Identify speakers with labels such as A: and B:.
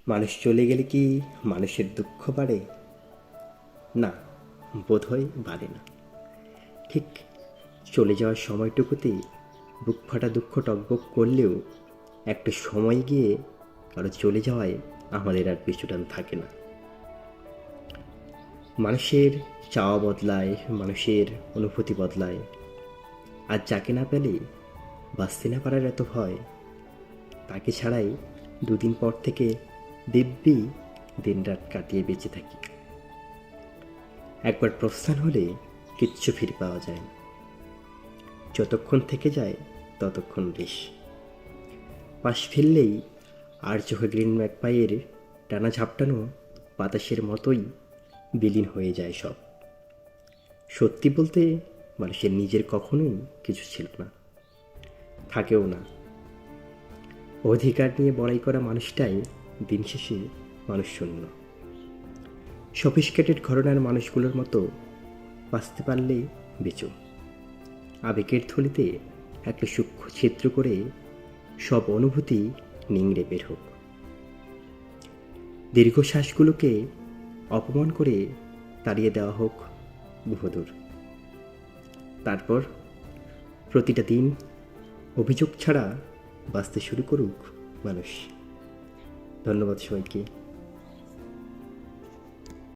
A: মানুষ চলে গেলে কি মানুষের দুঃখ বাড়ে? না, বোধহয় বাড়ে না। ঠিক চলে যাওয়ার সময়টুকুতে বুক ফাটা দুঃখ টগবগ করলেও একটা সময় গিয়ে কারো চলে যাওয়ায় আমাদের আর পিছুটান থাকে না। মানুষের চাওয়া বদলায়, মানুষের অনুভূতি বদলায়। আর যাকে না পেলে বাঁচতে না পারার এত ভয়, তাকে ছাড়াই দুদিন পর থেকে দিব্যি দিনরাত কাটিয়ে বেঁচে থাকি। একবার প্রস্থান হলে কিচ্ছু ফিরে পাওয়া যায় না। যতক্ষণ থেকে যায় ততক্ষণ বেশ। পাশ ফিরলেই আর চোখে গ্রিন ম্যাকপাইয়ের টানা ঝাপটানো বাতাসের মতোই বিলীন হয়ে যায় সব। সত্যি বলতে মানুষের নিজের কখনোই কিছু ছিল না, থাকেও না। অধিকার নিয়ে বড়াই করা মানুষটাই দিন শেষে মানুষ শূন্য। সফিস্টিকেটেড ঘরানার মানুষগুলোর মতো বাঁচতে পারলে বেঁচো। আবেগের থলিতে একটা সূক্ষ্ম ছিদ্র করে সব অনুভূতি নিংড়ে বের হোক। দীর্ঘশ্বাসগুলোকে অপমান করে তাড়িয়ে দেওয়া হোক বহুদূর। তারপর প্রতিটা দিন অভিযোগ ছাড়া বাঁচতে শুরু করুক মানুষ। ধন্যবাদ সবাইকে।